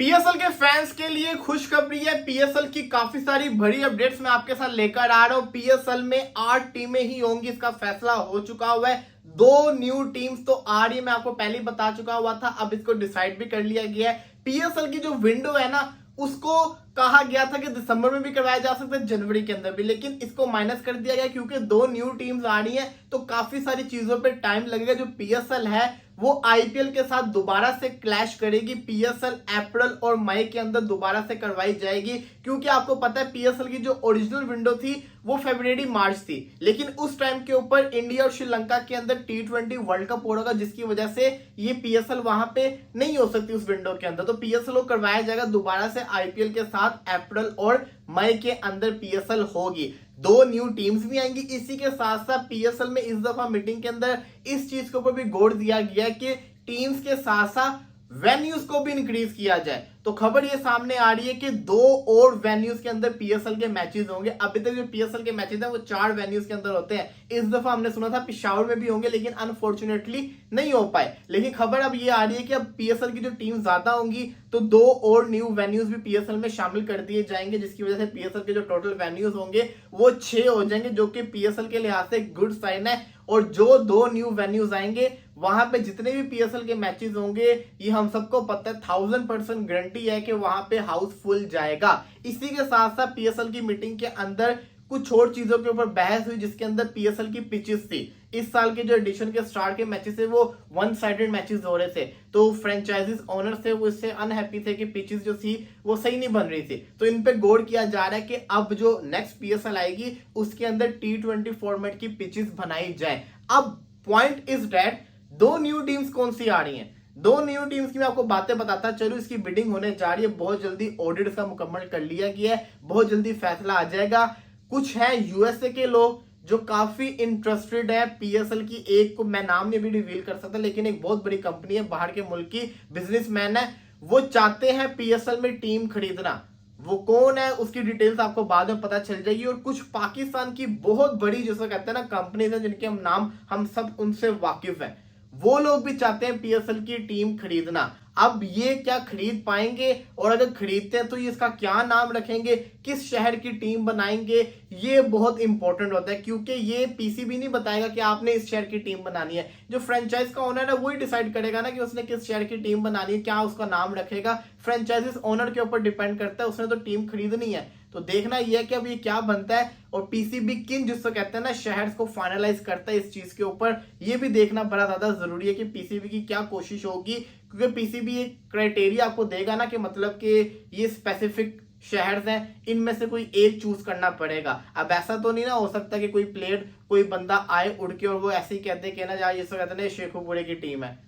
PSL के fans के लिए खुशखबरी है। पीएसएल की काफी सारी बड़ी अपडेट्स मैं आपके साथ लेकर आ रहा हूं। पीएसएल में 8 टीमें ही होंगी, इसका फैसला हो चुका हुआ है। 2 न्यू टीम्स तो आ रही है, मैं आपको पहले ही बता चुका हुआ था। अब इसको डिसाइड भी कर लिया गया है। पीएसएल की जो विंडो है ना, उसको कहा गया था कि दिसंबर में भी करवाया जा सकता है, जनवरी के अंदर भी, लेकिन इसको माइनस कर दिया गया क्योंकि 2 न्यू टीम्स आ रही हैं, तो काफी सारी चीजों पे टाइम लगेगा। जो पीएसएल है वो आईपीएल के साथ दोबारा से क्लैश करेगी। पीएसएल अप्रैल और मई के अंदर दोबारा से करवाई जाएगी, क्योंकि आपको पता है पीएसएल की जो ओरिजिनल विंडो थी वो फरवरी मार्च थी, लेकिन उस टाइम के ऊपर इंडिया और श्रीलंका के अंदर T20 वर्ल्ड कप हो रहा था, जिसकी वजह से ये पीएसएल वहां पे नहीं हो सकती उस विंडो के अंदर। तो पीएसएल को करवाया जाएगा दोबारा से आईपीएल के साथ, अप्रैल और मई के अंदर पीएसएल होगी। 2 न्यू टीम्स भी आएंगी। इसी के साथ साथ पीएसएल में इस दफा मीटिंग के अंदर इस चीज के ऊपर भी गौर दिया गया कि टीम्स के साथ साथ वेन्यूज को भी इंक्रीज किया जाए। तो खबर ये सामने आ रही है कि 2 और वेन्यूज के अंदर पीएसएल के मैचेस होंगे। अभी तक जो पीएसएल के मैचेस हैं वो 4 वेन्यूज के अंदर होते हैं। इस दफा हमने सुना था पिशावर में भी होंगे, लेकिन अनफॉर्चुनेटली नहीं हो पाए। लेकिन खबर अब ये आ रही है कि अब पीएसएल की जो टीम ज्यादा होंगी तो 2 और न्यू वेन्यूज भी पीएसएल में शामिल कर दिए जाएंगे, जिसकी वजह से पीएसएल के जो टोटल वेन्यूज होंगे वो 6 हो जाएंगे, जो कि पीएसएल के लिहाज से गुड साइन है। और जो 2 न्यू वेन्यूज आएंगे वहां पे जितने भी पीएसएल के मैचेस होंगे, ये हम सबको पता है 1000% गारंटी है कि वहां पे हाउसफुल जाएगा। इसी के साथ साथ पीएसएल की मीटिंग के अंदर कुछ और चीजों के ऊपर बहस हुई, जिसके अंदर पीएसएल की पिचेस थी। इस साल के जो एडिशन के स्टार्ट के मैचेस थे वो वन साइडेड मैचेस हो रहे थे, तो फ्रेंचाइजीज ओनर थे वो इससे अनहैप्पी थे कि पिचेस जो थी वो सही नहीं बन रही थी। तो इन पे गौर किया जा रहा है कि अब जो नेक्स्ट पीएसएल आएगी उसके अंदर T20 फॉर्मेट की पिचेस बनाई जाए। अब point is that 2 new teams कौन सी आ रही हैं? 2 न्यू टीम्स की मैं आपको बातें बताता चलूं। इसकी बिडिंग होने जा रही है, बहुत जल्दी ऑडिट इसका मुकम्मल कर लिया गया है, बहुत जल्दी फैसला आ जाएगा। कुछ है यूएसए के लोग जो काफी इंटरेस्टेड है पीएसएल की। एक को मैं नाम नहीं भी रिवील कर सकता, लेकिन एक बहुत बड़ी कंपनी है, बाहर के मुल्क की बिजनेसमैन है, वो चाहते हैं पीएसएल में टीम खरीदना। वो कौन है उसकी डिटेल्स आपको बाद में पता चल जाएगी। और कुछ पाकिस्तान की बहुत बड़ी जिसे कहते हैं ना कंपनीज है, जिनके हम नाम हम सब उनसे वाकिफ हैं, वो लोग भी चाहते हैं पीएसएल की टीम खरीदना। अब ये क्या खरीद पाएंगे, और अगर खरीदते हैं तो ये इसका क्या नाम रखेंगे, किस शहर की टीम बनाएंगे, ये बहुत इंपॉर्टेंट होता है, क्योंकि ये पीसीबी नहीं बताएगा कि आपने इस शहर की टीम बनानी है। जो फ्रेंचाइज का ओनर है वही डिसाइड करेगा ना कि उसने किस शहर की टीम बनानी है, क्या उसका नाम रखेगा। फ्रेंचाइजीज ओनर के ऊपर डिपेंड करता है, उसने तो टीम खरीदनी है। तो देखना यह है कि अब ये क्या बनता है, और पीसीबी किन जिसको कहते हैं ना शहर को फाइनलाइज करता है इस चीज के ऊपर, ये भी देखना बड़ा ज्यादा जरूरी है कि पीसीबी की क्या कोशिश होगी। क्योंकि पीसीबी एक क्राइटेरिया आपको देगा ना कि मतलब कि ये स्पेसिफिक शहर हैं, इनमें से कोई एक चूज करना पड़ेगा। अब ऐसा तो नहीं ना हो सकता कि कोई प्लेयर कोई बंदा आए उड़ के और वो ऐसे ही कहते कि ना यार ये कहते हैं शेखुपुरे की टीम है।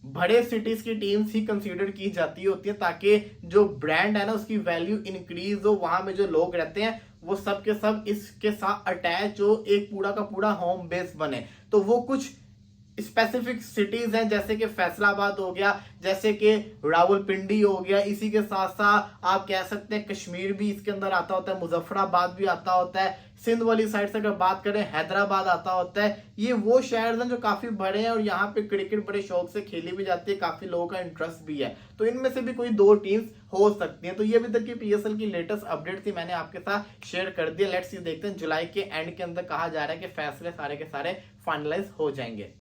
बड़े सिटीज की टीम्स ही कंसीडर की जाती होती है, ताकि जो ब्रांड है ना उसकी वैल्यू इंक्रीज हो, वहां में जो लोग रहते हैं वो सब के सब इसके साथ अटैच हो, एक पूरा का पूरा होम बेस बने। तो वो कुछ स्पेसिफिक सिटीज हैं, जैसे कि फैसलाबाद हो गया, जैसे कि रावलपिंडी हो गया, इसी के साथ साथ आप कह सकते हैं कश्मीर भी इसके अंदर आता होता है, मुजफ्फराबाद भी आता होता है, सिंध वाली साइड से अगर बात करें हैदराबाद आता होता है। ये वो शहर हैं जो काफी बड़े हैं और यहाँ पे क्रिकेट बड़े शौक से खेली भी जाती है, काफी लोगों का इंटरेस्ट भी है। तो इनमें से भी कोई 2 टीम्स हो सकती हैं। तो ये अभी तक की पीएसएल की लेटेस्ट अपडेट थी, मैंने आपके साथ शेयर कर दिया। लेट्स सी देखते हैं जुलाई के एंड के अंदर कहा जा रहा है कि फैसले सारे के सारे फाइनलाइज हो जाएंगे।